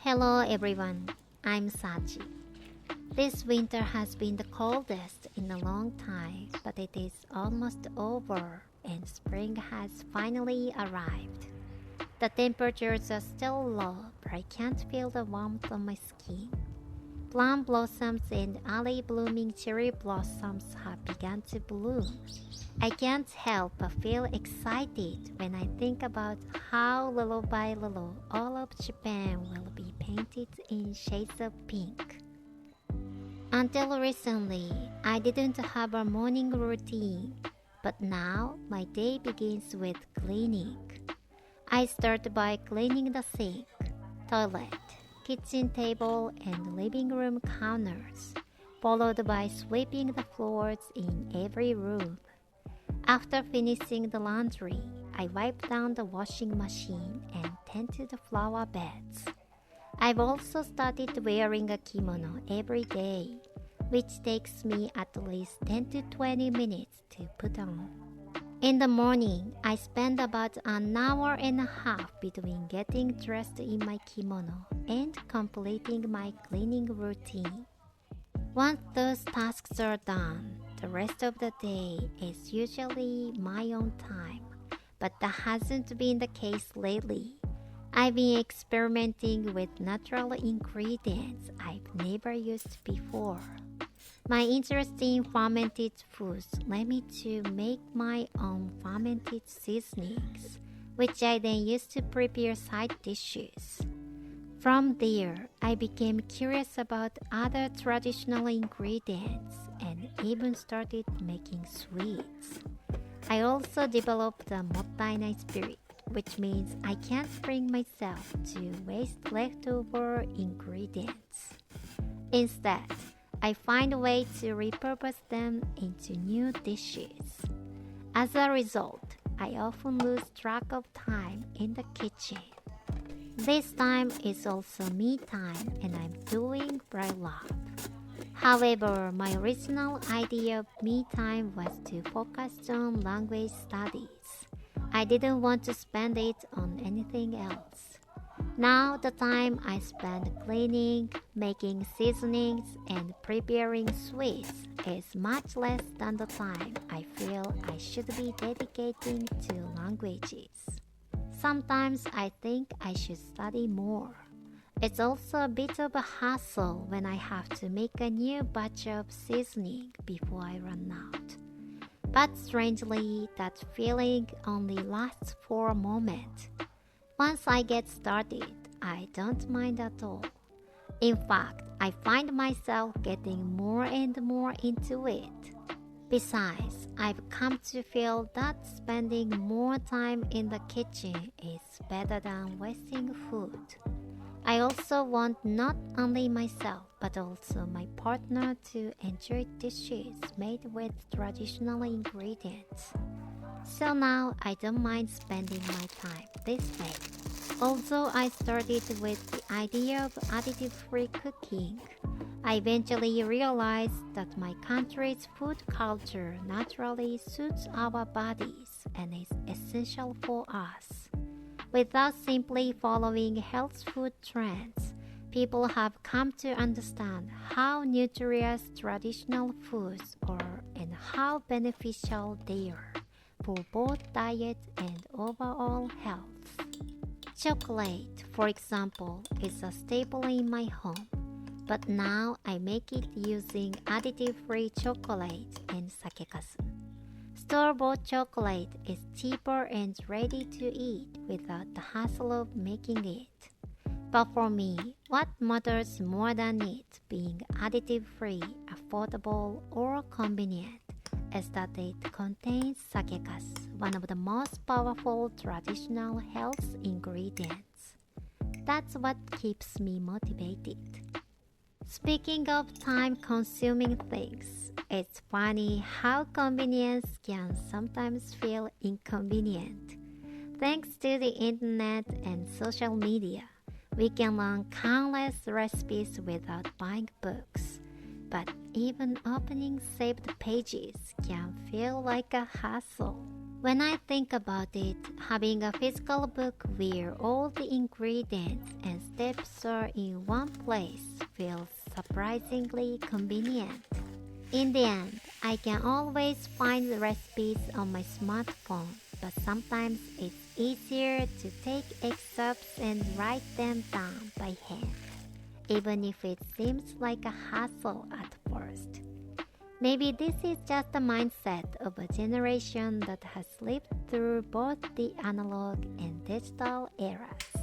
Hello everyone, I'm Sachi. This winter has been the coldest in a long time, but it is almost over and spring has finally arrived. The temperatures are still low, but I can't feel the warmth on my skin. Plum blossoms and early blooming cherry blossoms have begun to bloom. I can't help but feel excited when I think about how little by little all of Japan will be painted in shades of pink. Until recently, I didn't have a morning routine, but now my day begins with cleaning. I start by cleaning the sink, toilet, kitchen table, and living room counters, followed by sweeping the floors in every room. After finishing the laundry, I wipe down the washing machine and tend to the flower beds. I've also started wearing a kimono every day, which takes me at least 10 to 20 minutes to put on. In the morning, I spend about an hour and a half between getting dressed in my kimono and completing my cleaning routine. Once those tasks are done, the rest of the day is usually my own time, but that hasn't been the case lately. I've been experimenting with natural ingredients I've never used before. My interest in fermented foods led me to make my own fermented seasonings, which I then use to prepare side dishes. From there, I became curious about other traditional ingredients and even started making sweets. I also developed a mottainai spirit, which means I can't bring myself to waste leftover ingredients. Instead, I find a way to repurpose them into new dishes. As a result, I often lose track of time in the kitchen. This time is also me time and I'm doing what I love. However, my original idea of me time was to focus on language studies. I didn't want to spend it on anything else. Now the time I spend cleaning, making seasonings, and preparing sweets is much less than the time I feel I should be dedicating to languages. Sometimes I think I should study more. It's also a bit of a hassle when I have to make a new batch of seasoning before I run out. But strangely, that feeling only lasts for a moment. Once I get started, I don't mind at all. In fact, I find myself getting more and more into it. Besides, I've come to feel that spending more time in the kitchen is better than wasting food. I also want not only myself but also my partner to enjoy dishes made with traditional ingredients. So now I don't mind spending my time this way. Although I started with the idea of additive-free cooking, I eventually realized that my country's food culture naturally suits our bodies and is essential for us. Without simply following health food trends, people have come to understand how nutritious traditional foods are and how beneficial they are for both diet and overall health. Chocolate, for example, is a staple in my home, but now I make it using additive-free chocolate and sakekasu. Store-bought chocolate is cheaper and ready to eat without the hassle of making it. But for me, what matters more than it being additive-free, affordable, or convenient is that it contains sakekasu, one of the most powerful traditional health ingredients. That's what keeps me motivated. Speaking of time-consuming things, it's funny how convenience can sometimes feel inconvenient. Thanks to the internet and social media, we can learn countless recipes without buying books. But even opening saved pages can feel like a hassle. When I think about it, having a physical book where all the ingredients and steps are in one place feels surprisingly convenient. In the end, I can always find the recipes on my smartphone, but sometimes it's easier to take excerpts and write them down by hand, even if it seems like a hassle at first. Maybe this is just the mindset of a generation that has lived through both the analog and digital eras.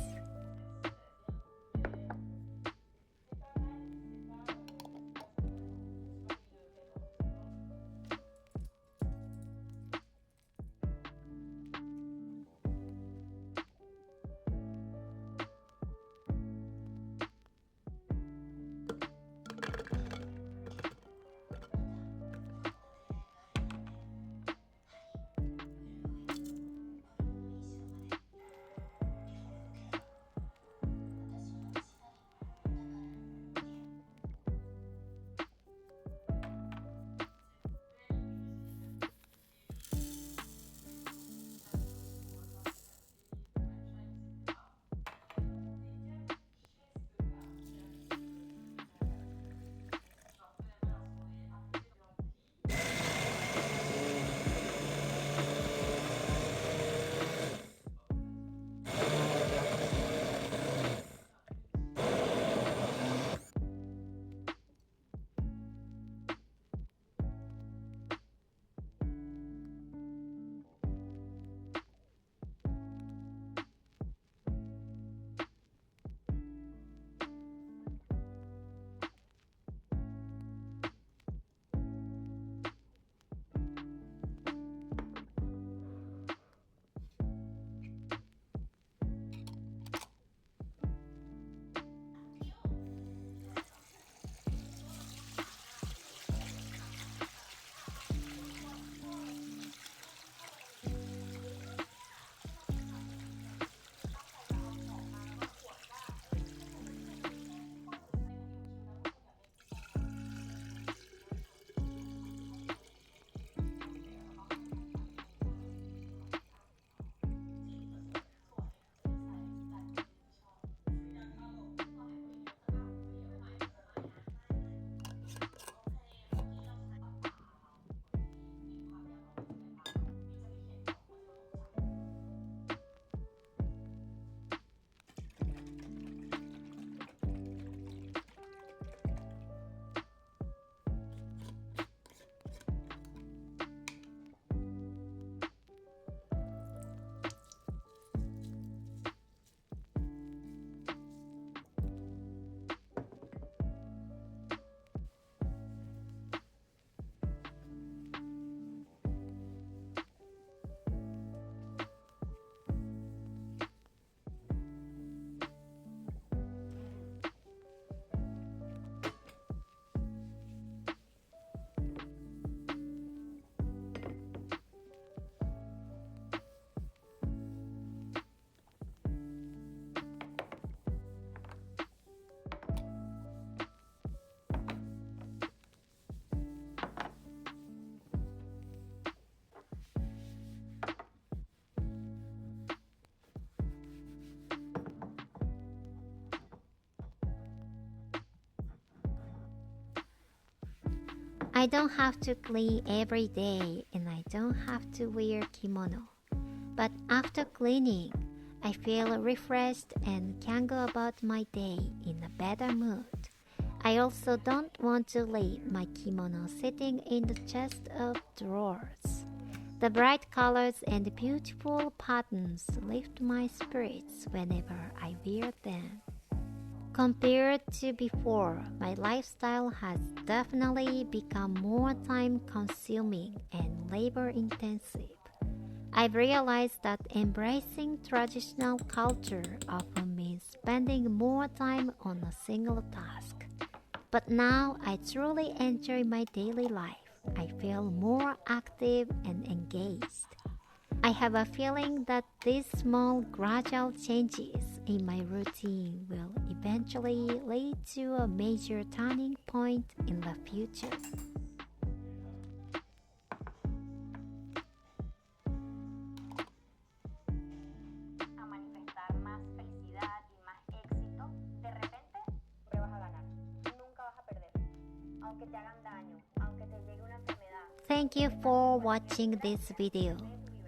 I don't have to clean every day and I don't have to wear kimono. But after cleaning, I feel refreshed and can go about my day in a better mood. I also don't want to leave my kimono sitting in the chest of drawers. The bright colors and the beautiful patterns lift my spirits whenever I wear them. Compared to before, my lifestyle has definitely become more time consuming and labor intensive. I've realized that embracing traditional culture often means spending more time on a single task. But now I truly enjoy my daily life. I feel more active and engaged. I have a feeling that these small gradual changes in my routine will eventually lead to a major turning point in the future. Thank you for watching this video.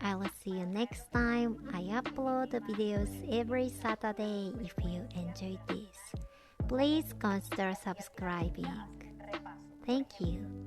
I will see you next time. I upload videos every Saturday. If you enjoyed this, please consider subscribing. Thank you.